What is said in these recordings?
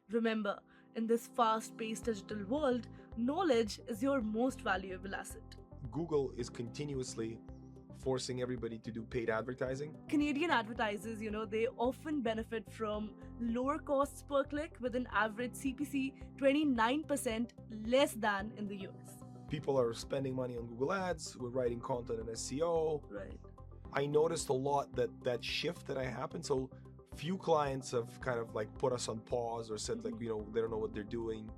Remember, in this fast-paced digital world, knowledge is your most valuable asset. Google is continuously forcing everybody to do paid advertising. Canadian advertisers, they often benefit from lower costs per click with an average CPC 29% less than in the US. People are spending money on Google Ads. We're writing content in SEO. Right. I noticed a lot that shift that I happened. So few clients have kind of like put us on pause or said like, they don't know what they're doing.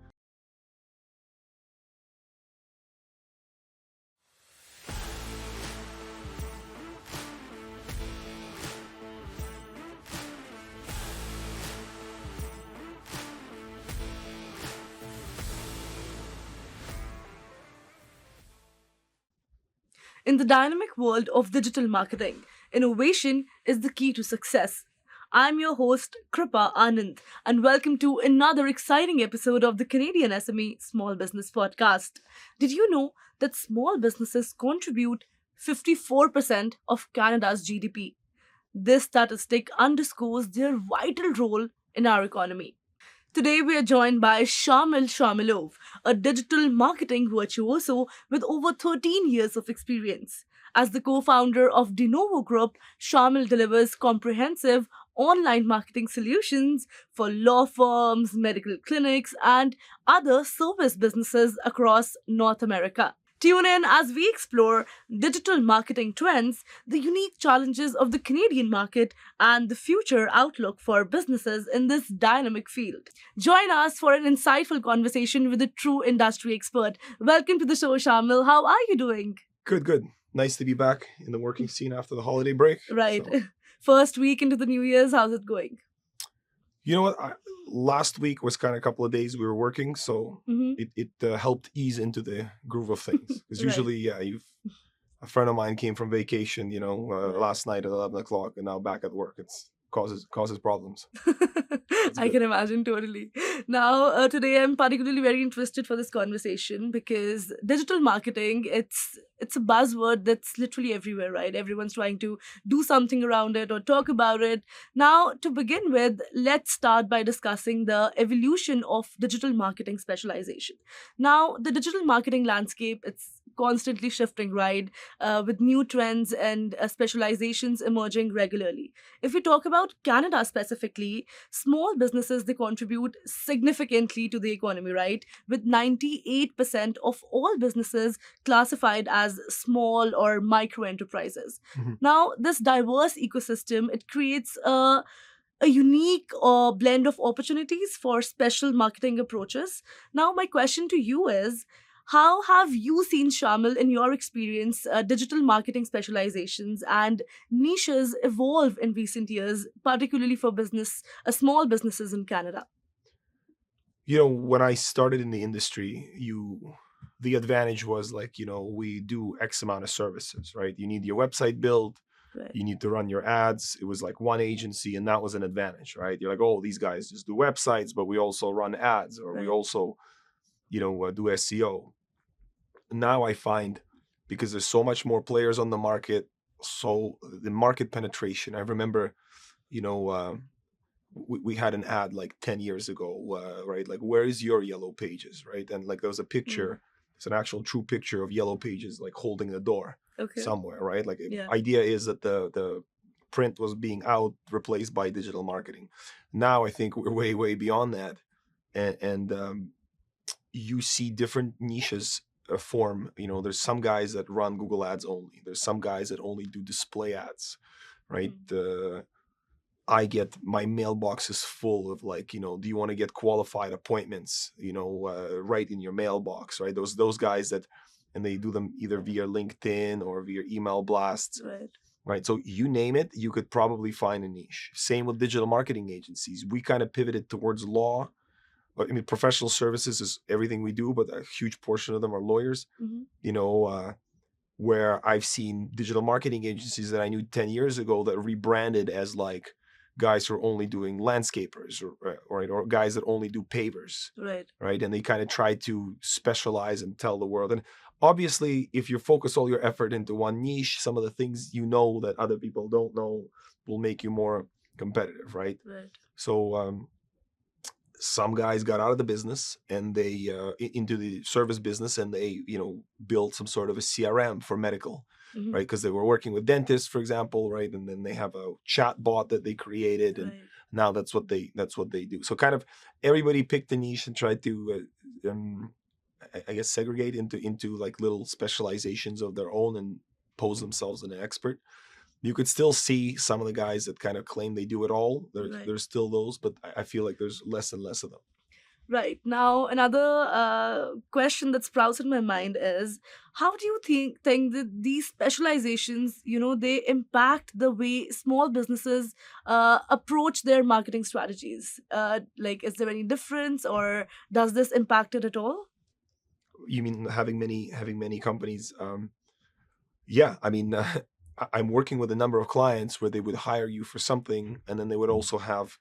In the dynamic world of digital marketing, innovation is the key to success. I'm your host, Kripa Anand, and welcome to another exciting episode of the Canadian SME Small Business Podcast. Did you know that small businesses contribute 54% of Canada's GDP? This statistic underscores their vital role in our economy. Today, we are joined by Shamil Shamilov, a digital marketing virtuoso with over 13 years of experience. As the co founder of dNOVO Group, Shamil delivers comprehensive online marketing solutions for law firms, medical clinics, and other service businesses across North America. Tune in as we explore digital marketing trends, the unique challenges of the Canadian market, and the future outlook for businesses in this dynamic field. Join us for an insightful conversation with a true industry expert. Welcome to the show, Shamil. How are you doing? Good. Nice to be back in the working scene after the holiday break. Right. So, First week into the New Year's, how's it going? you know what? Last week was kind of a couple of days we were working, so it helped ease into the groove of things. Because Right. usually, a friend of mine came from vacation, last night at 11 o'clock, and now back at work. It's causes problems. I good. can imagine totally. Now, today I'm particularly very interested for this conversation because digital marketing, it's a buzzword that's literally everywhere, right? Everyone's trying to do something around it or talk about it. Now, to begin with, let's start by discussing the evolution of digital marketing specialization. Now, the digital marketing landscape, it's constantly shifting, right? With new trends and specializations emerging regularly. If we talk about Canada specifically, small businesses, they contribute significantly to the economy, right? With 98% of all businesses classified as small or micro enterprises. Mhm. Now, this diverse ecosystem, it creates a unique blend of opportunities for special marketing approaches. Now, my question to you is, how have you seen, Shamil, in your experience, digital marketing specializations and niches evolve in recent years, particularly for small businesses in Canada? When I started in the industry, the advantage was like, we do X amount of services, right? You need your website built, Right. you need to run your ads. It was like one agency, and that was an advantage, right? You're like, oh, these guys just do websites, but we also run ads, or we Right. also, do SEO. Now I find, because there's so much more players on the market, so the market penetration. I remember, we had an ad like 10 years ago, right? Like, where is your yellow pages, right? And like there was a picture, it's an actual true picture of yellow pages like holding the door Okay. somewhere, right? Like Yeah. idea is that the print was being replaced by digital marketing. Now I think we're way beyond that, and you see different niches form. There's some guys that run Google Ads only. There's some guys that only do display ads, right? I get my mailbox is full of like, do you want to get qualified appointments, right in your mailbox, right? Those guys and they do them either via LinkedIn or via email blasts, Right. right? So you name it, you could probably find a niche. Same with digital marketing agencies. We kind of pivoted towards law. I mean, professional services is everything we do, but a huge portion of them are lawyers, where I've seen digital marketing agencies that I knew 10 years ago that rebranded as like guys who are only doing landscapers or guys that only do pavers, Right. and they kind of try to specialize and tell the world. And obviously, if you focus all your effort into one niche, some of the things that other people don't know will make you more competitive, right? Right. So some guys got out of the business and they into the service business, and they built some sort of a CRM for medical, Mhm. right? Because they were working with dentists, for example, right? And then they have a chat bot that they created, and Right. now that's what they do. So kind of everybody picked a niche and tried to I guess segregate into like little specializations of their own and pose themselves as an expert. You could still see some of the guys that kind of claim they do it all. Right. There's still those, but I feel like there's less and less of them. Right. Now, another question that sprouts in my mind is, how do you think that these specializations, they impact the way small businesses approach their marketing strategies? Like, is there any difference, or does this impact it at all? You mean having many companies? Yeah, I mean, I'm working with a number of clients where they would hire you for something, and then they would also have,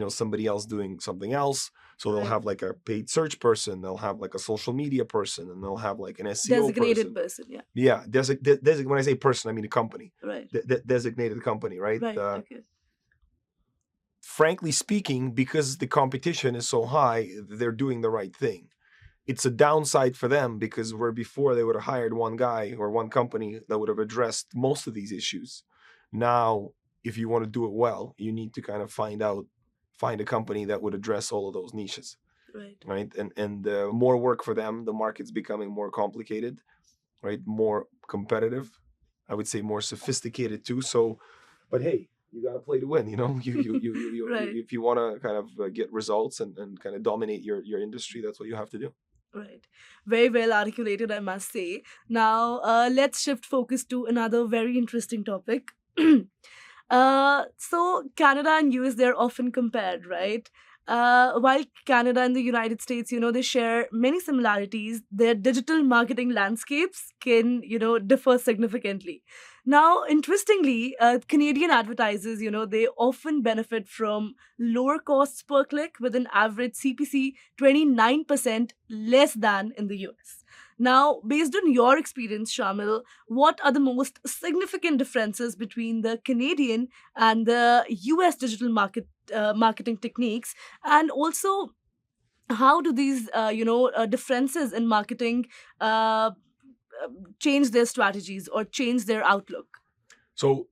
somebody else doing something else. So they'll Right. have like a paid search person, they'll have like a social media person, and they'll have like an SEO Designated person. person. Yeah. Yeah, when I say person, I mean a company, Right. designated company, right? Right. Okay. Frankly speaking, because the competition is so high, they're doing the right thing. It's a downside for them because where before they would have hired one guy or one company that would have addressed most of these issues. Now, if you want to do it well, you need to kind of find a company that would address all of those niches, Right. right? And more work for them. The market's becoming more complicated, right? More competitive. I would say more sophisticated too. So, but hey, you got to play to win. Right. If you want to kind of get results and kind of dominate your industry, that's what you have to do. Right. Very well articulated, I must say. Now, let's shift focus to another very interesting topic. So Canada and US, they're often compared, right? While Canada and the United States, they share many similarities, their digital marketing landscapes can, differ significantly. Now, interestingly, Canadian advertisers, they often benefit from lower costs per click with an average CPC 29% less than in the US. Now, based on your experience, Shamil, what are the most significant differences between the Canadian and the US digital marketing techniques, and also how do these differences in marketing uh, change their strategies or change their outlook? So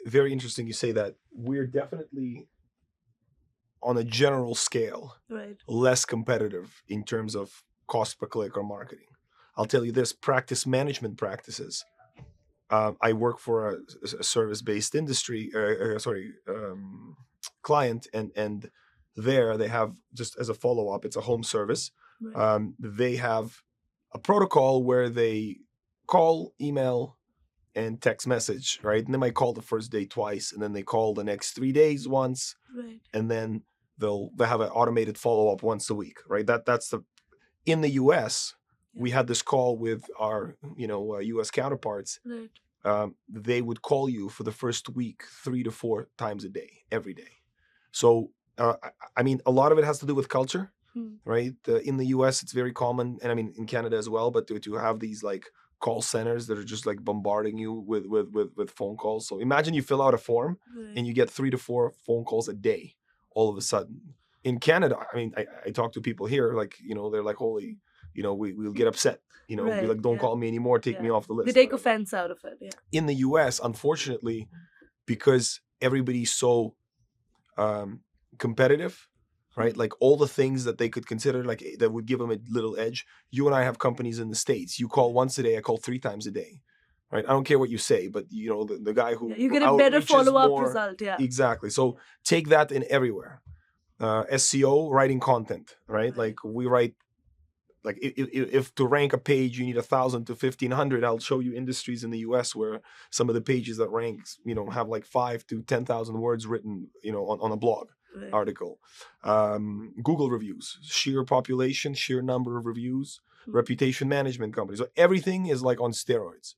very interesting you say that. We're definitely on a general scale Right. less competitive in terms of cost per click or marketing. I'll tell you this: practice management practices. I work for a service-based industry, client, and there they have, just as a follow-up, it's a home service. Right. They have a protocol where they call, email, and text message, right? And they might call the first day twice, and then they call the next 3 days once, Right. and then they'll have an automated follow-up once a week, right? That's the in the US. We had this call with our US counterparts. Right. They would call you for the first week 3 to 4 times a day, every day. So I mean, a lot of it has to do with culture, Hmm. right? In the US, it's very common, and I mean in Canada as well. But to have these like call centers that are just like bombarding you with phone calls. So imagine you fill out a form Right. and you get 3 to 4 phone calls a day, all of a sudden. In Canada, I mean, I talk to people here, like they're like, holy, we'll get upset. Be Right. like, don't Yeah. call me anymore, take me Yeah. off the They list. take whatever. offense out of it. Yeah. In the US, unfortunately, because everybody's so competitive, right? Like all the things that they could consider like that would give them a little edge. You and I have companies in the States. You call once a day, I call 3 times a day, right? I don't care what you say, but the guy who Yeah, you get a better outreaches follow-up more. result. Yeah. Exactly. So take that in everywhere. SEO, writing content, right? Right. Like we write, like if to rank a page you need 1,000 to 1,500. I'll show you industries in the US where some of the pages that ranks have like 5 to 10,000 words written on a blog Right. article. Google reviews, sheer population, sheer number of reviews, Hmm. reputation management companies. So everything is like on steroids,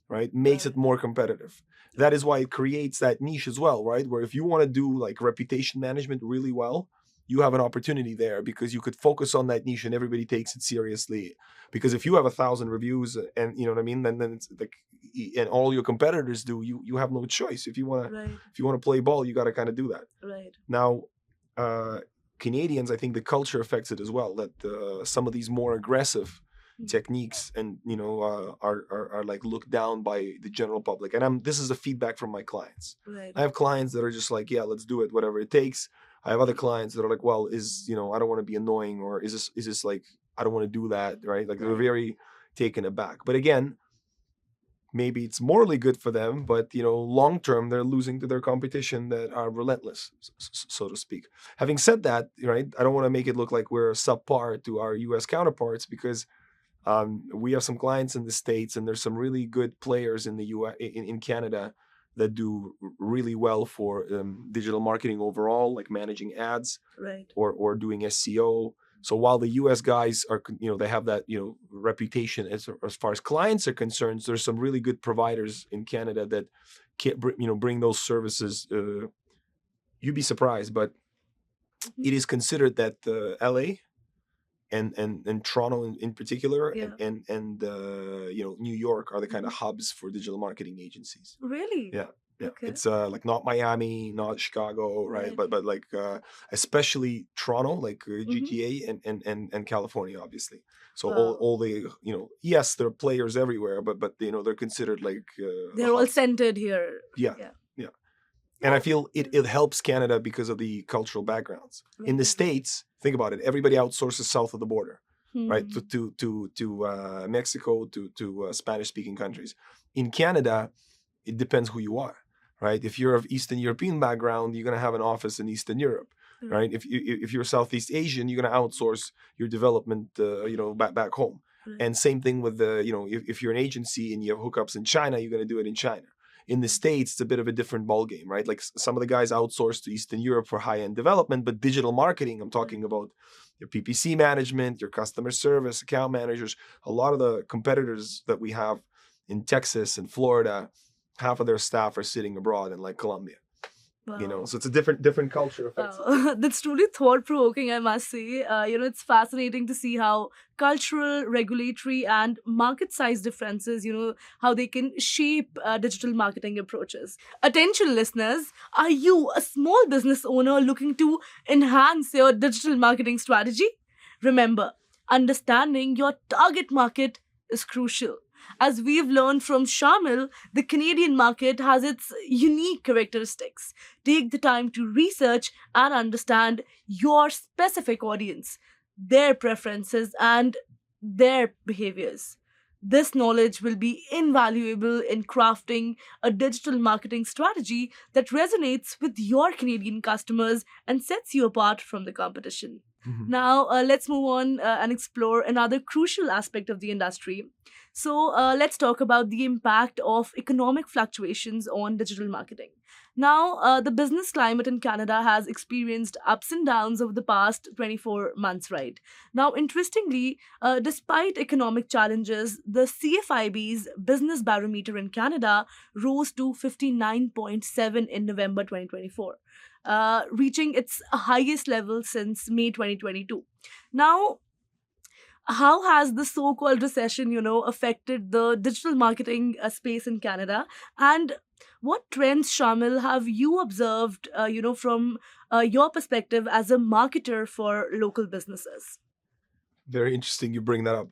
right? Makes it Right. more competitive. That is why it creates that niche as well, right? Where if you want to do like reputation management really well, you have an opportunity there because you could focus on that niche and everybody takes it seriously. Because if you have 1,000 reviews and you know what I mean, then it's like, and all your competitors do, you have no choice. If you want Right. to play ball, you got to kind of do that. Right. Now, Canadians, I think the culture affects it as well. That some of these more aggressive techniques and are like looked down by the general public. And this is a feedback from my clients. Right. I have clients that are just like, yeah, let's do it, whatever it takes. I have other clients that are like, well, I don't want to be annoying, or is this like, I don't want to do that, right? Like they're very taken aback. But again, maybe it's morally good for them, but long term they're losing to their competition that are relentless, so to speak. Having said that, right, I don't want to make it look like we're subpar to our U.S. counterparts, because we have some clients in the States, and there's some really good players in the U.S. in Canada that do really well for digital marketing overall, like managing ads, Right. or doing SEO. So while the U.S. guys are, they have that, reputation as far as clients are concerned, there's some really good providers in Canada that can, bring those services. You'd be surprised, but it is considered that L.A. and Toronto in particular, Yeah. and New York are the kind of hubs for digital marketing agencies. Really? Yeah. Yeah, Okay. it's like not Miami, not Chicago, right? Right. But like especially Toronto, like Mhm. GTA and California, obviously. So Wow. all the yes, there are players everywhere, but they're considered like They're all hubs. centered here. Yeah, Yeah. yeah. And I feel it helps Canada because of the cultural backgrounds. In the Right. States, think about it. Everybody outsources south of the border, right? Hmm. To Mexico, to Spanish speaking countries. In Canada, it depends who you are, right? If you're of Eastern European background, you're going to have an office in Eastern Europe, right? If you're Southeast Asian, you're going to outsource your development, back home. Right. And same thing with the, if you're an agency and you have hookups in China, you're going to do it in China. In the States, it's a bit of a different ballgame, right? Like some of the guys outsource to Eastern Europe for high-end development, but digital marketing, I'm talking about your PPC management, your customer service, account managers. A lot of the competitors that we have in Texas and Florida, half of their staff are sitting abroad in like Colombia. Wow. So it's a different culture affects it. That's truly thought-provoking, I must say. It's fascinating to see how cultural, regulatory, and market size differences, how they can shape digital marketing approaches. Attention, listeners, are you a small business owner looking to enhance your digital marketing strategy? Remember, understanding your target market is crucial. As we've learned from Shamil, the Canadian market has its unique characteristics. Take the time to research and understand your specific audience, their preferences, and their behaviors. This knowledge will be invaluable in crafting a digital marketing strategy that resonates with your Canadian customers and sets you apart from the competition. Mhm. Now, let's move on and explore another crucial aspect of the industry. So, let's talk about the impact of economic fluctuations on digital marketing. Now, the business climate in Canada has experienced ups and downs over the past 24 months, right? Now, interestingly, despite economic challenges, the CFIB's business barometer in Canada rose to 59.7 in November 2024, reaching its highest level since May 2022. Now, how has the so-called recession, affected the digital marketing space in Canada? And what trends, Shamil, have you observed, from your perspective as a marketer for local businesses? Very interesting you bring that up.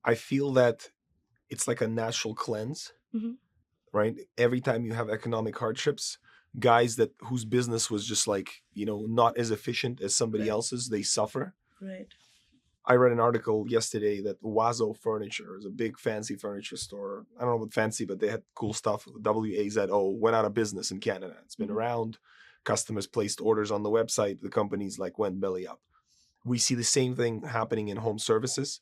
I feel that it's like a natural cleanse, Hmm. right? Every time you have economic hardships, guys whose business was just like, not as efficient as somebody Right. else's, they suffer. Right. I read an article yesterday that Wazo Furniture is a big fancy furniture store. I don't know about fancy, but they had cool stuff. WAZO went out of business in Canada. It's been Mhm. around. Customers placed orders on the website. The companies like went belly up. We see the same thing happening in home services.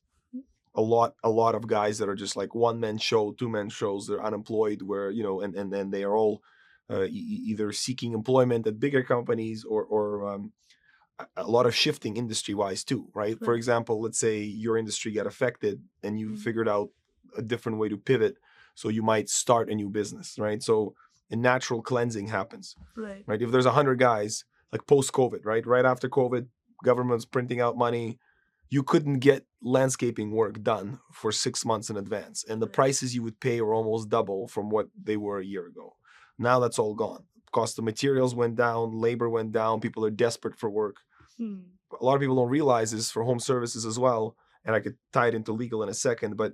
A lot of guys that are just like one man show, two man shows. They're unemployed, where and then they are all either seeking employment at bigger companies or a lot of shifting industry wise too, right? For Right. example, let's say your industry got affected and you Mhm. figured out a different way to pivot. So you might start a new business, right? So a natural cleansing happens, Right. right? If there's 100 guys, like post COVID, right? Right after COVID, government's printing out money. You couldn't get landscaping work done for 6 months in advance. And the Right. prices you would pay were almost double from what they were a year ago. Now that's all gone. cost of materials went down, labor went down, people are desperate for work. Hmm. A lot of people don't realize this for home services as well, and I could tie it into legal in a second, but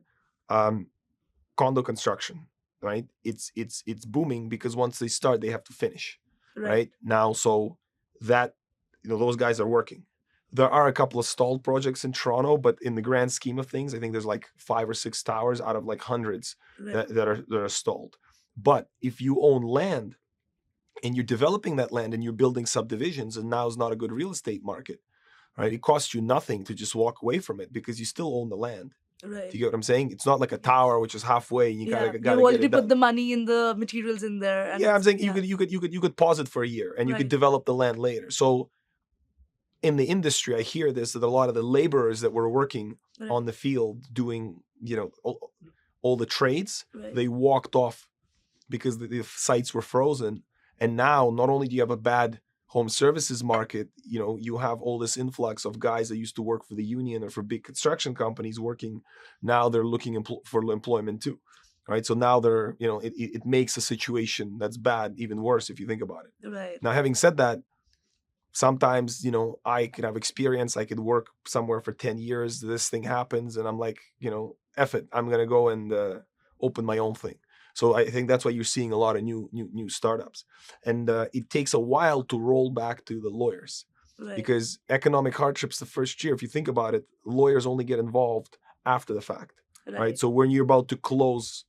condo construction, right? It's booming because once they start, they have to finish, right? Now, so that, those guys are working. There are a couple of stalled projects in Toronto, but in the grand scheme of things, I think there's like 5 or 6 towers out of like hundreds that are stalled. But if you own land and you're developing that land and you're building subdivisions, and now is not a good real estate market, right? It costs you nothing to just walk away from it because you still own the land. Right. Do you get what I'm saying? It's not like a tower which is halfway and you gotta you get already it done. put the money in the materials in there. And I'm saying you could pause it for a year and you could develop the land later. So in the industry, I hear this, that a lot of the laborers that were working on the field doing, all the trades, they walked off because the sites were frozen. And now not only do you have a bad home services market, you have all this influx of guys that used to work for the union or for big construction companies working. Now they're looking for employment too, right? So now they're, it makes a situation that's bad even worse if you think about it. Right. Now, having said that, sometimes, I could have experience. I could work somewhere for 10 years. This thing happens and I'm like, F it. I'm going to go and open my own thing. So I think that's why you're seeing a lot of new startups. And it takes a while to roll back to the lawyers because economic hardships the first year, if you think about it, lawyers only get involved after the fact, right? So when you're about to close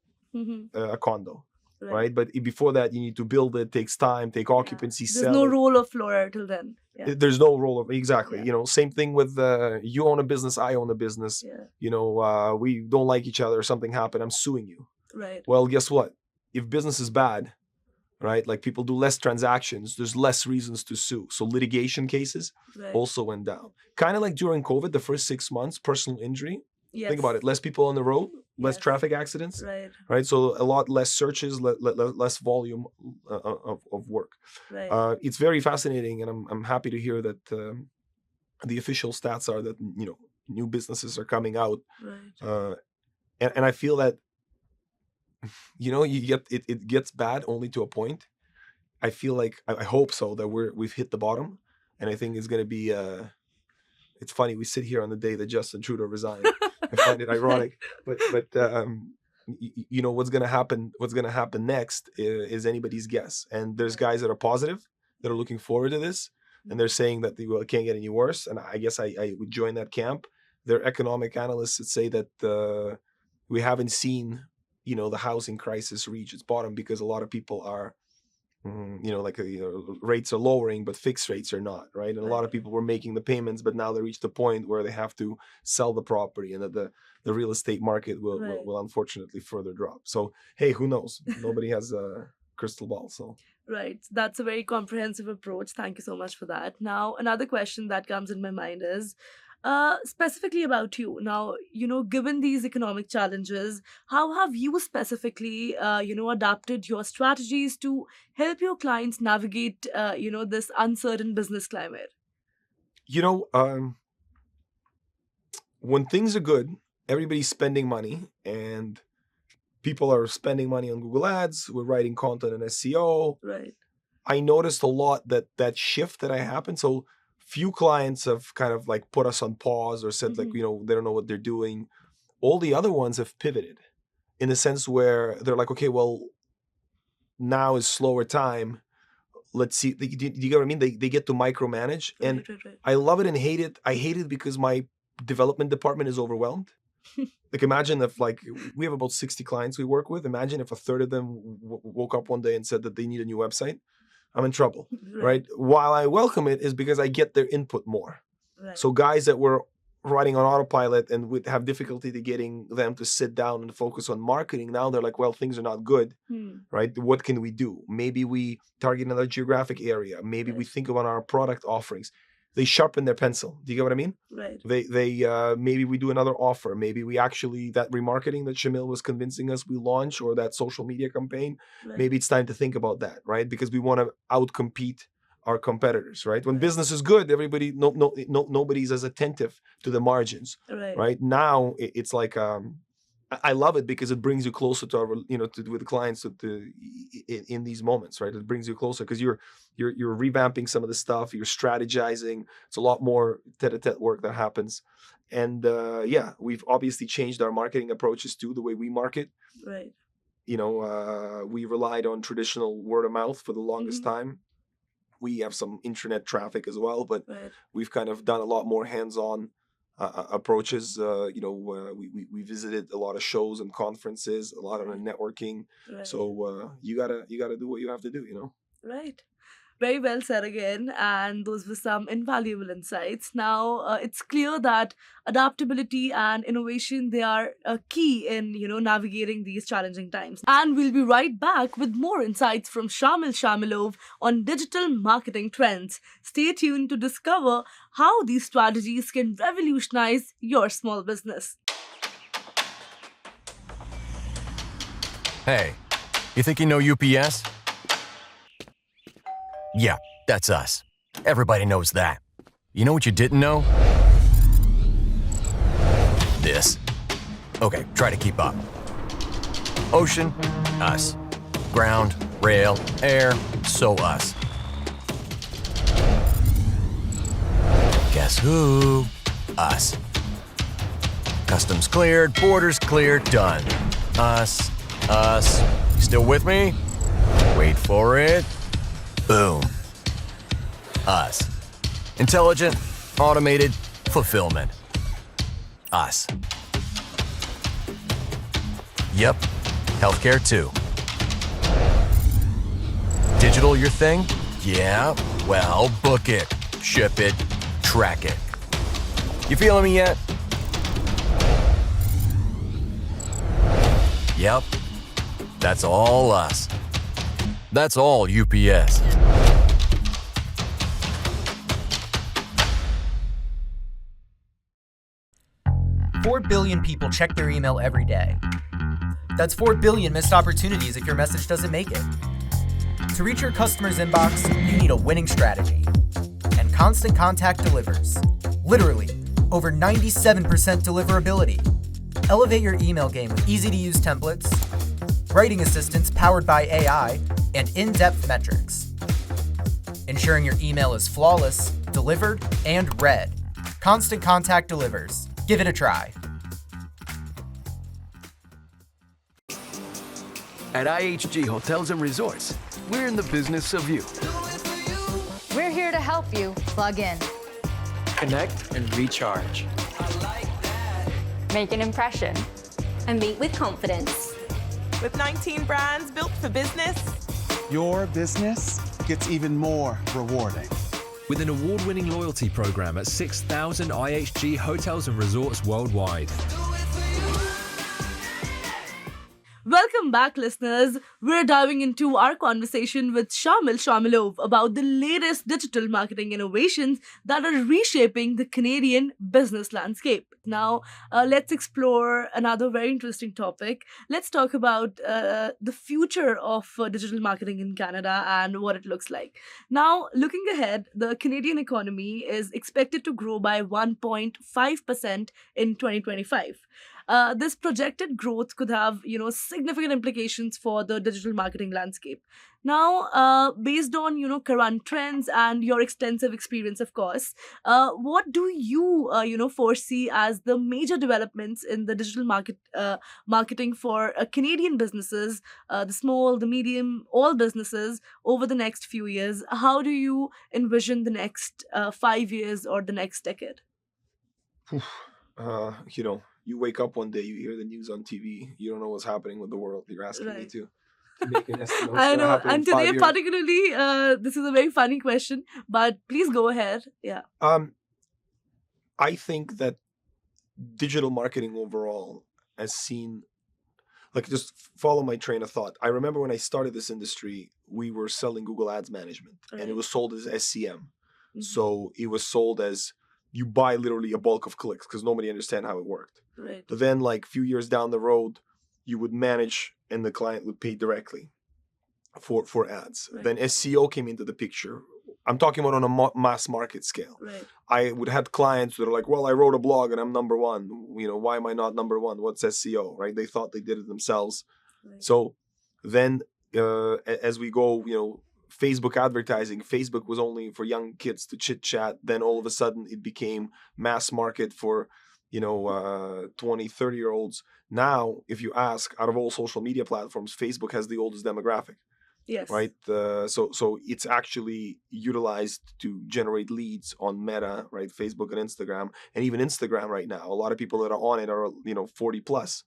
a condo, right? But before that, you need to build it, takes time, take occupancy, There's no role of lawyer till then. There's no role of, exactly. Same thing with you own a business, I own a business. We don't like each other, something happened, I'm suing you. Right. Well, guess what? If business is bad, right? Like people do less transactions, there's less reasons to sue. So litigation cases also went down. Kind of like during COVID, the first 6 months, personal injury. Think about it. Less people on the road, less traffic accidents, right? So a lot less searches, less volume of work. It's very fascinating, and I'm happy to hear that the official stats are that new businesses are coming out, and I feel that it gets bad only to a point. I feel like I hope so that we've hit the bottom, and I think it's going to be. It's funny, we sit here on the day that Justin Trudeau resigned. I find it ironic, but what's going to happen? What's going to happen next is anybody's guess. And there's guys that are positive, that are looking forward to this, and they're saying that it can't get any worse. And I guess I would join that camp. There are economic analysts that say that we haven't seen the housing crisis reach its bottom because a lot of people are. Rates are lowering, but fixed rates are not, right? And a lot of people were making the payments, but now they reached a point where they have to sell the property, and that the real estate market will unfortunately further drop. So, hey, who knows? Nobody has a crystal ball. So, right. That's a very comprehensive approach. Thank you so much for that. Now, another question that comes in my mind is, specifically about you. Now, given these economic challenges, how have you specifically, adapted your strategies to help your clients navigate, this uncertain business climate? When things are good, everybody's spending money and people are spending money on Google Ads. We're writing content in SEO. Right. I noticed a lot that shift that happened. So few clients have kind of like put us on pause or said they don't know what they're doing. All the other ones have pivoted in the sense where they're like, okay, well, now is slower time. Let's see. Do you get what I mean? They get to micromanage, and I love it and hate it. I hate it because my development department is overwhelmed. Like imagine if we have about 60 clients we work with. Imagine if a third of them woke up one day and said that they need a new website. I'm in trouble, right? While I welcome it is because I get their input more. So guys that were writing on autopilot and would have difficulty to getting them to sit down and focus on marketing, now they're like, well, things are not good, right? What can we do? Maybe we target another geographic area. Maybe we think about our product offerings. They sharpen their pencil. Do you get what I mean? Right. They maybe we do another offer. Maybe we actually, that remarketing that Shamil was convincing us we launch, or that social media campaign, maybe it's time to think about that, right? Because we want to outcompete our competitors, right? When business is good, nobody's as attentive to the margins, right? Now it's like I love it because it brings you closer to our, with the clients in these moments, right? It brings you closer because you're revamping some of the stuff, you're strategizing. It's a lot more tete-a-tete work that happens. And we've obviously changed our marketing approaches too, the way we market. Right. We relied on traditional word of mouth for the longest Mhm. time. We have some internet traffic as well, but Right. we've kind of done a lot more hands-on approaches. We visited a lot of shows and conferences, a lot of networking. Right. So you gotta do what you have to do. Right. Very well said again, and those were some invaluable insights. Now, it's clear that adaptability and innovation, they are key in navigating these challenging times. And we'll be right back with more insights from Shamil Shamilov on digital marketing trends. Stay tuned to discover how these strategies can revolutionize your small business. Hey, you think you know UPS? Yeah, that's us. Everybody knows that. You know what you didn't know? This. Okay, try to keep up. Ocean, us. Ground, rail, air, so us. Guess who? Us. Customs cleared, borders cleared, done. Us. Still with me? Wait for it. Boom. Us. Intelligent, automated, fulfillment. Us. Yep. Healthcare too. Digital your thing? Yeah. Well, book it, ship it, track it. You feeling me yet? Yep. That's all us. That's all UPS. Four billion people check their email every day. That's 4 billion missed opportunities if your message doesn't make it. To reach your customer's inbox, you need a winning strategy. And Constant Contact delivers. Literally, over 97% deliverability. Elevate your email game with easy-to-use templates, writing assistants powered by AI, and in-depth metrics. Ensuring your email is flawless, delivered, and read. Constant Contact delivers. Give it a try. At IHG Hotels and Resorts, we're in the business of you. We're here to help you plug in, Connect and recharge. make an impression, and meet with confidence. With 19 brands built for business, your business gets even more rewarding. With an award-winning loyalty program at 6,000 IHG hotels and resorts worldwide. Welcome back, listeners. We're diving into our conversation with Shamil Shamilov about the latest digital marketing innovations that are reshaping the Canadian business landscape. Now, let's explore another very interesting topic. Let's talk about the future of digital marketing in Canada and what it looks like. Now, looking ahead, the Canadian economy is expected to grow by 1.5% in 2025. This projected growth could have, significant implications for the digital marketing landscape. Now, based on, current trends and your extensive experience, of course, what do you, foresee as the major developments in the digital marketing for Canadian businesses, the small, the medium, all businesses over the next few years? How do you envision the next 5 years or the next decade? You wake up one day, you hear the news on TV, you don't know what's happening with the world. You're asking me Right. to make an estimate. I know, happen in and 5 today years. particularly, this is a very funny question, but please go ahead. Yeah. I think that digital marketing overall has seen, just follow my train of thought. I remember when I started this industry, we were selling Google Ads management, and it Right. was sold as SCM. Mhm. So it was sold as you buy literally a bulk of clicks because nobody understand how it worked. Right. But then, a few years down the road, you would manage and the client would pay directly for ads. Right. Then SEO came into the picture, I'm talking about on a mass market scale. Right. I would have clients that are like, well, I wrote a blog and I'm number one. Why am I not number one? What's SEO, right? They thought they did it themselves. Right. So then as we go, Facebook advertising, Facebook was only for young kids to chit chat. Then all of a sudden it became mass market for, 20, 30-year-olds. Now, if you ask, out of all social media platforms, Facebook has the oldest demographic. Yes. Right. So it's actually utilized to generate leads on Meta, right? Facebook and Instagram, and even Instagram right now. A lot of people that are on it are 40 plus.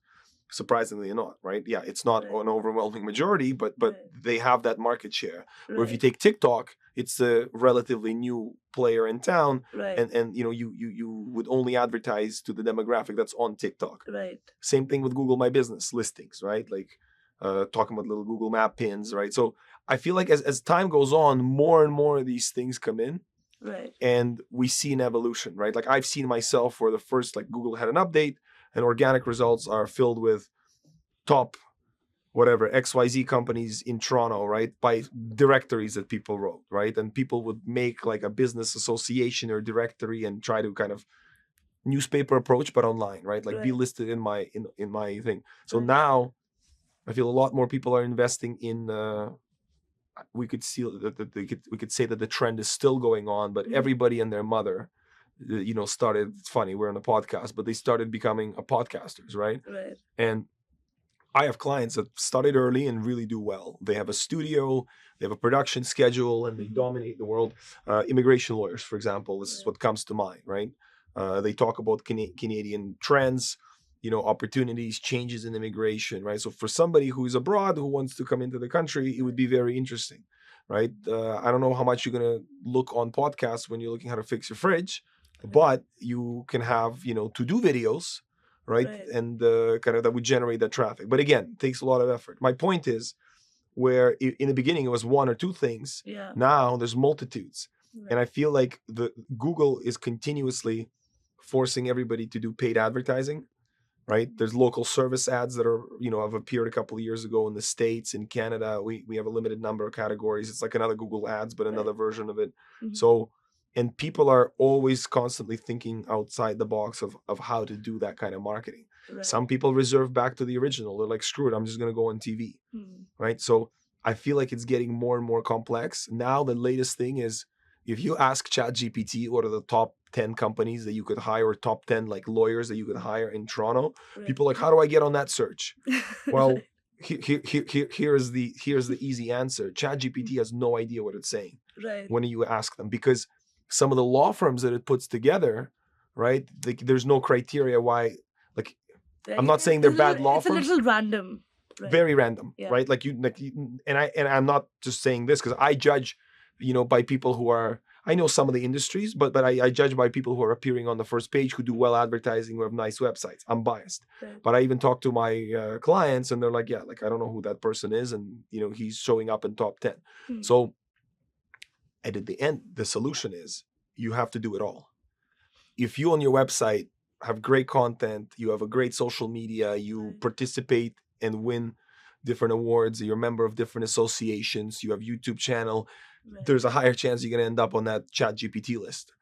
Surprisingly not, right? Yeah, it's not an overwhelming majority, but they have that market share. Or if you take TikTok, it's a relatively new player in town, and you would only advertise to the demographic that's on TikTok. Right. Same thing with Google My Business listings, right? Like talking about little Google Map pins, right? So I feel like as time goes on, more and more of these things come in. Right. And we see an evolution, right? Like I've seen myself where the first, like Google had an update and organic results are filled with top, whatever, XYZ companies in Toronto, right? By directories that people wrote, right? And people would make like a business association or directory and try to kind of newspaper approach, but online, right? Like be listed in my thing. So now I feel a lot more people are investing in. We could see that we could say that the trend is still going on, but everybody and their mother, started. It's funny, we're on a podcast, but they started becoming podcasters, right? Right. And I have clients that started early and really do well. They have a studio, they have a production schedule, and they dominate the world. Immigration lawyers, for example, this is what comes to mind, right? They talk about Canadian trends. Opportunities, changes in immigration, right? So for somebody who is abroad who wants to come into the country, it would be very interesting, right? I don't know how much you're going to look on podcasts when you're looking how to fix your fridge, but you can have, to-do videos, right? And kind of that would generate that traffic. But again, it takes a lot of effort. My point is where in the beginning it was one or two things. Yeah. Now there's multitudes. Right. And I feel like Google is continuously forcing everybody to do paid advertising. Right. There's local service ads that are, have appeared a couple of years ago in the States, in Canada. We have a limited number of categories. It's like another Google ads, but another version of it. Mm-hmm. So, and people are always constantly thinking outside the box of how to do that kind of marketing. Right. Some people reserve back to the original. They're like, screw it, I'm just going to go on TV. Right. So I feel like it's getting more and more complex. Now, the latest thing is if you ask ChatGPT what are the top 10 companies that you could hire, or top 10 like lawyers that you could hire in Toronto, people are like, how do I get on that search? Well, here's the easy answer. ChatGPT has no idea what it's saying when you ask them, because some of the law firms that it puts together, right? There's no criteria why. Like, I'm not saying they're bad law firms. It's a little random. Right. Very random, right? And I'm not just saying this because I judge, by people who are. I know some of the industries, but I judge by people who are appearing on the first page, who do well advertising, who have nice websites. I'm biased. Right. But I even talk to my clients and they're like, yeah, like, I don't know who that person is. And, he's showing up in top 10. So and at the end, the solution is you have to do it all. If you on your website have great content, you have a great social media, you participate and win different awards, you're a member of different associations, you have YouTube channel, there's a higher chance you're going to end up on that ChatGPT list,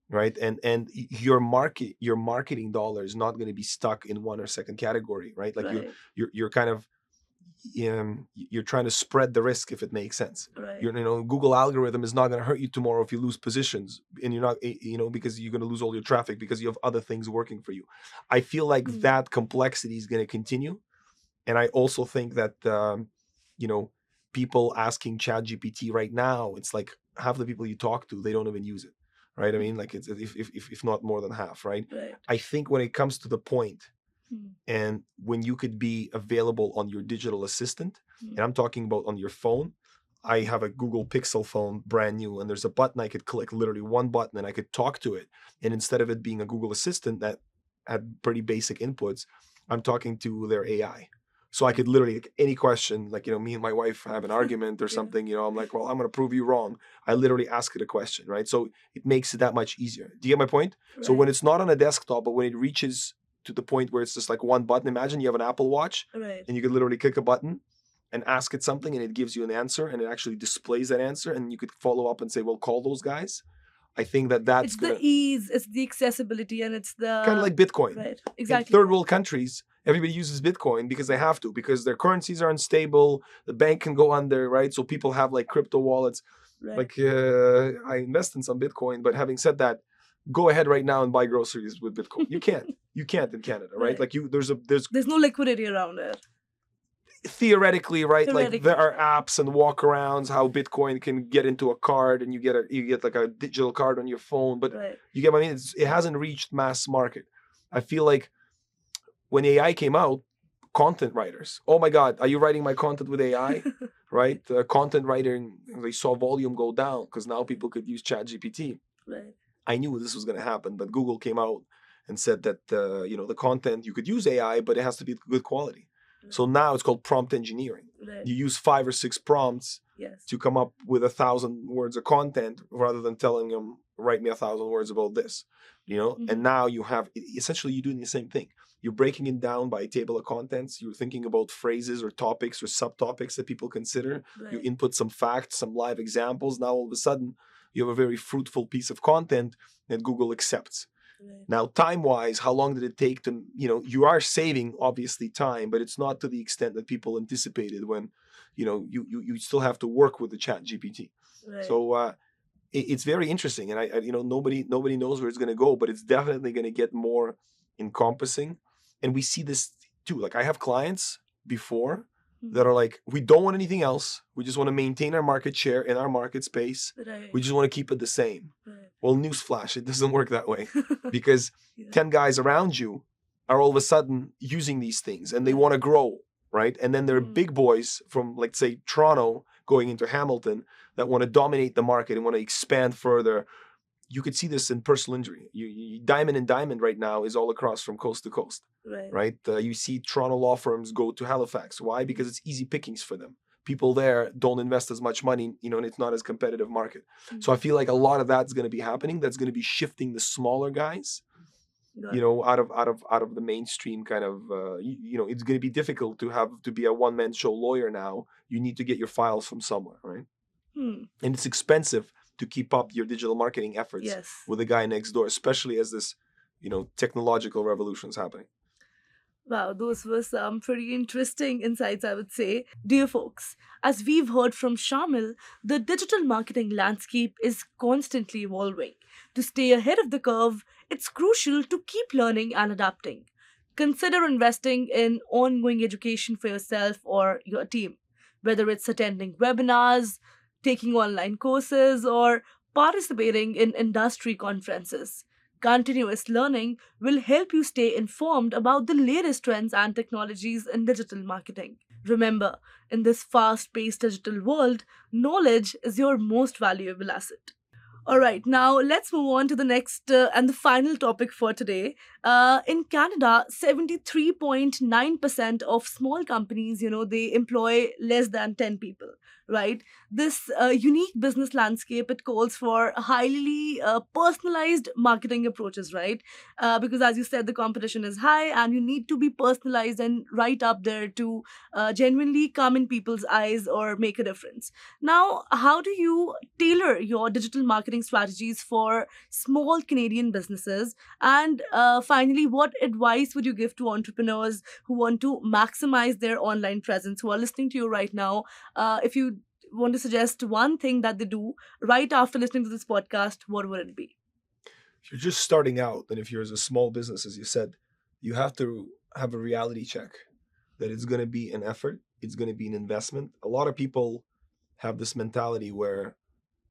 right? And your marketing dollar is not going to be stuck in one or second category, right? Like you're kind of you're trying to spread the risk, if it makes sense. Right. Google algorithm is not going to hurt you tomorrow if you lose positions, and you're not, because you're going to lose all your traffic because you have other things working for you. I feel like that complexity is going to continue, and I also think that people asking ChatGPT right now, it's like half the people you talk to, they don't even use it, right? I mean, like it's if not more than half, right? I think when it comes to the point, and when you could be available on your digital assistant, and I'm talking about on your phone, I have a Google Pixel phone, brand new, and there's a button I could click, literally one button, and I could talk to it. And instead of it being a Google Assistant that had pretty basic inputs, I'm talking to their AI. So I could literally, any question, like, me and my wife have an argument or something, I'm like, well, I'm going to prove you wrong. I literally ask it a question, right? So it makes it that much easier. Do you get my point? Right. So when it's not on a desktop, but when it reaches to the point where it's just like one button, imagine you have an Apple Watch and you could literally click a button and ask it something and it gives you an answer and it actually displays that answer and you could follow up and say, well, call those guys. I think that's it's the ease, it's the accessibility, and it's the kind of like Bitcoin. Right, In exactly. third world countries, everybody uses Bitcoin because they have to, because their currencies are unstable. The bank can go under, right? So people have like crypto wallets. Right. Like I invest in some Bitcoin, but having said that, go ahead right now and buy groceries with Bitcoin. You can't. You can't in Canada, right? Right. Like there's no liquidity around it. Theoretically, right? Theoretically. Like there are apps and walkarounds how Bitcoin can get into a card and you get like a digital card on your phone, but Right. you get what I mean? It hasn't reached mass market. I feel like when AI came out, content writers, oh my God, are you writing my content with AI? Right? Content writing, they saw volume go down because now people could use ChatGPT. Right. I knew this was going to happen, but Google came out and said that the content, you could use AI, but it has to be good quality. So now it's called prompt engineering. Right. You use 5 or 6 prompts Yes. to come up with 1,000 words of content rather than telling them, write me 1,000 words about this, And now you have, essentially you're doing the same thing. You're breaking it down by a table of contents. You're thinking about phrases or topics or subtopics that people consider. Right. You input some facts, some live examples. Now all of a sudden you have a very fruitful piece of content that Google accepts. Right. Now, time-wise, how long did it take to, you are saving, obviously, time, but it's not to the extent that people anticipated when, you still have to work with the chat GPT. Right. So it's very interesting. And I nobody knows where it's going to go, but it's definitely going to get more encompassing. And we see this too. Like I have clients before that are like, we don't want anything else. We just want to maintain our market share in our market space. Right. We just want to keep it the same. Right. Well, newsflash, it doesn't work that way because Yeah. 10 guys around you are all of a sudden using these things and they want to grow, right? And then there are big boys from, like, say, Toronto going into Hamilton that want to dominate the market and want to expand further. You could see this in personal injury. Diamond and Diamond right now is all across from coast to coast, right? You see Toronto law firms go to Halifax. Why? Because it's easy pickings for them. People there don't invest as much money, and it's not as competitive market. So I feel like a lot of that's going to be happening. That's going to be shifting the smaller guys, out of the mainstream kind of, it's going to be difficult to be a one-man show lawyer now. You need to get your files from somewhere, right? And it's expensive to keep up your digital marketing efforts with the guy next door, especially as this, technological revolution is happening. Wow, those were some pretty interesting insights, I would say. Dear folks, as we've heard from Shamil, the digital marketing landscape is constantly evolving. To stay ahead of the curve, it's crucial to keep learning and adapting. Consider investing in ongoing education for yourself or your team, whether it's attending webinars, taking online courses, or participating in industry conferences. Continuous learning will help you stay informed about the latest trends and technologies in digital marketing. Remember, in this fast-paced digital world, knowledge is your most valuable asset. All right, now let's move on to the next and the final topic for today. In Canada, 73.9% of small companies, they employ less than 10 people, right? This unique business landscape, it calls for highly personalized marketing approaches, right? Because as you said, the competition is high and you need to be personalized and right up there to genuinely come in people's eyes or make a difference. Now, how do you tailor your digital marketing strategies for small Canadian businesses? And finally, what advice would you give to entrepreneurs who want to maximize their online presence, who are listening to you right now? If you want to suggest one thing that they do right after listening to this podcast, what would it be? If you're just starting out, and if you're as a small business, as you said, you have to have a reality check that it's going to be an effort. It's going to be an investment. A lot of people have this mentality where,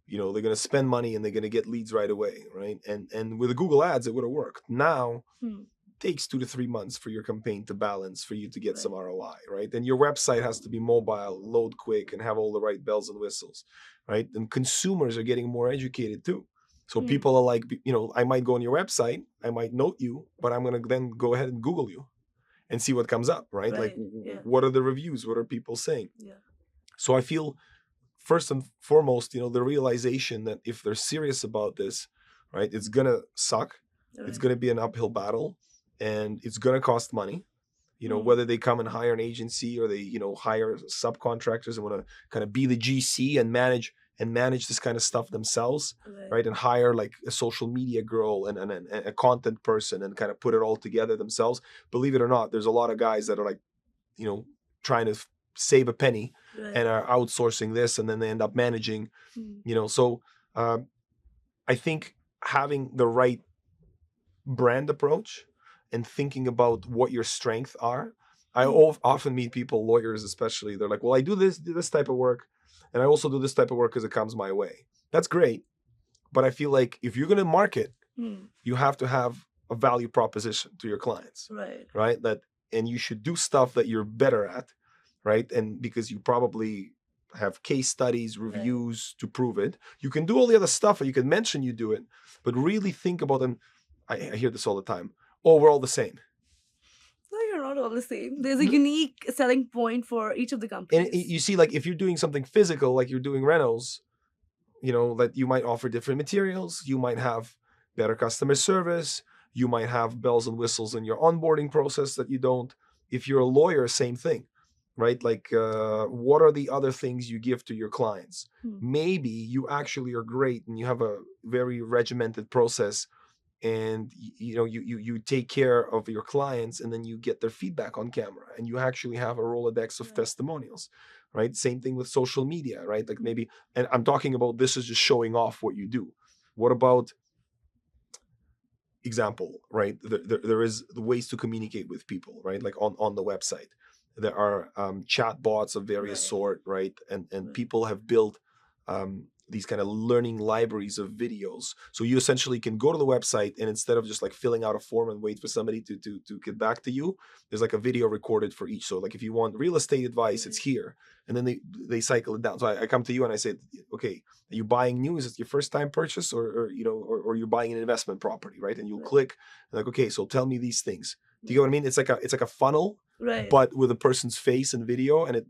they're going to spend money and they're going to get leads right away, right? And with the Google ads, it would have worked. Now, it takes 2 to 3 months for your campaign to balance, for you to get some ROI, right? And your website has to be mobile, load quick, and have all the right bells and whistles, right? And consumers are getting more educated too. So people are like, I might go on your website, I might note you, but I'm going to then go ahead and Google you and see what comes up, right? Like, what are the reviews? What are people saying? Yeah. So I feel, first and foremost, the realization that if they're serious about this, right, it's going to suck. Right. It's going to be an uphill battle and it's going to cost money. whether they come and hire an agency or they, hire subcontractors and want to kind of be the GC and manage this kind of stuff themselves, right? And hire like a social media girl and a content person and kind of put it all together themselves. Believe it or not, there's a lot of guys that are like, trying to save a penny and are outsourcing this, and then they end up managing, So I think having the right brand approach and thinking about what your strengths are. I often meet people, lawyers especially, they're like, well, I do this type of work, and I also do this type of work because it comes my way. That's great. But I feel like if you're going to market, you have to have a value proposition to your clients. Right? And you should do stuff that you're better at, right? And because you probably have case studies, reviews to prove it. You can do all the other stuff, and you can mention you do it, but really think about them. I hear this all the time. Oh, we're all the same. No, you're not all the same. There's a unique selling point for each of the companies. And you see, like if you're doing something physical, like you're doing rentals, that you might offer different materials. You might have better customer service. You might have bells and whistles in your onboarding process that you don't. If you're a lawyer, same thing, right? Like what are the other things you give to your clients? Maybe you actually are great and you have a very regimented process, and you take care of your clients, and then you get their feedback on camera, and you actually have a Rolodex of testimonials, right? Same thing with social media, right? Like maybe, and I'm talking about this is just showing off what you do. What about example, right? There is the ways to communicate with people, right? Like on the website, there are chat bots of various sort, right? And people have built these kind of learning libraries of videos. So you essentially can go to the website, and instead of just like filling out a form and wait for somebody to get back to you, there's like a video recorded for each. So like if you want real estate advice, it's here. And then they cycle it down. So I come to you and I say, okay, are you buying new? Is it your first time purchase, or you're buying an investment property, right? And you'll click and like, okay, so tell me these things. Do you get what I mean? It's like a funnel, but with a person's face and video, and it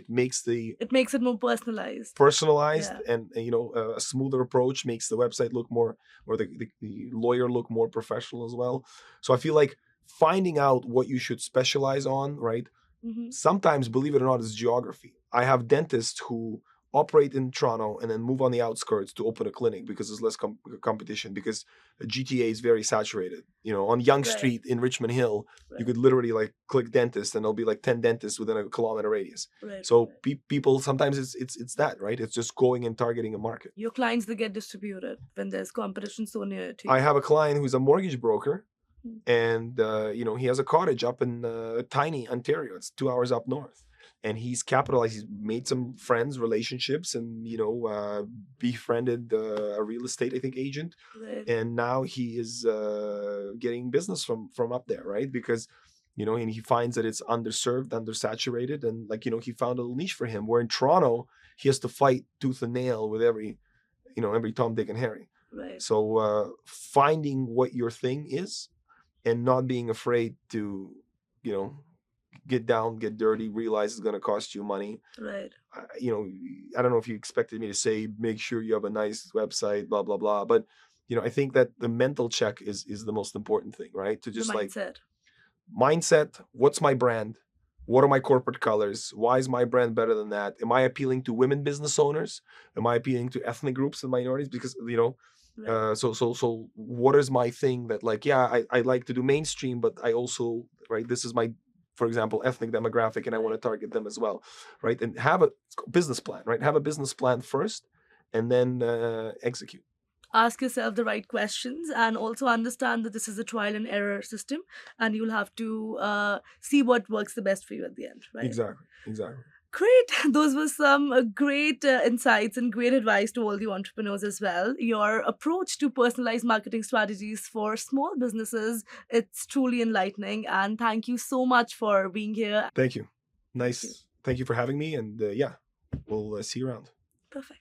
makes it more personalized. And a smoother approach makes the website look more, or the lawyer look more professional as well. So I feel like finding out what you should specialize on, right? Sometimes, believe it or not, is geography. I have dentists who operate in Toronto and then move on the outskirts to open a clinic because there's less competition, because GTA is very saturated. On Yonge Street in Richmond Hill, you could literally like click dentist and there'll be like 10 dentists within a kilometer radius. So people, sometimes it's that, right? It's just going and targeting a market. Your clients, they get distributed when there's competition so near to you. I have a client who's a mortgage broker, and he has a cottage up in tiny Ontario. It's 2 hours up north. And he's capitalized. He's made some friends, relationships, and befriended a real estate, I think, agent. And now he is getting business from up there, right? Because and he finds that it's underserved, undersaturated, and he found a little niche for him. Where in Toronto, he has to fight tooth and nail with every Tom, Dick, and Harry. So finding what your thing is, and not being afraid to get down, get dirty, realize it's going to cost you money. I don't know if you expected me to say, make sure you have a nice website, blah, blah, blah. But, I think that the mental check is the most important thing, right? To just mindset, what's my brand? What are my corporate colors? Why is my brand better than that? Am I appealing to women business owners? Am I appealing to ethnic groups and minorities? Because, so what is my thing that I like to do mainstream, but I also, this is my, for example, ethnic demographic, and I want to target them as well, right? And have a business plan, right? Have a business plan first, and then execute. Ask yourself the right questions, and also understand that this is a trial and error system, and you'll have to see what works the best for you at the end, right? Exactly. Great. Those were some great insights and great advice to all the entrepreneurs as well. Your approach to personalized marketing strategies for small businesses, it's truly enlightening. And thank you so much for being here. Thank you. Nice. Thank you for having me. And we'll see you around. Perfect.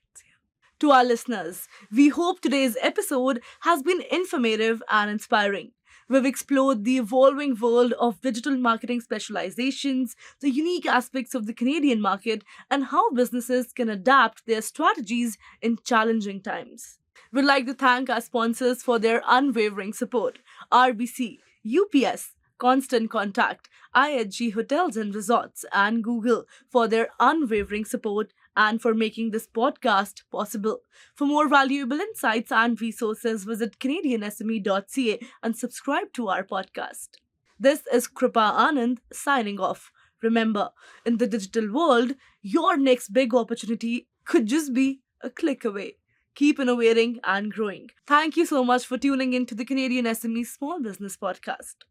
To our listeners, we hope today's episode has been informative and inspiring. We've explored the evolving world of digital marketing specializations, the unique aspects of the Canadian market, and how businesses can adapt their strategies in challenging times. We'd like to thank our sponsors for their unwavering support: RBC, UPS, constant contact IHG Hotels and Resorts and Google for their unwavering support and for making this podcast possible. For more valuable insights and resources, visit CanadianSME.ca and subscribe to our podcast. This is Kripa Anand signing off. Remember, in the digital world, your next big opportunity could just be a click away. Keep innovating and growing. Thank you so much for tuning in to the Canadian SME Small Business Podcast.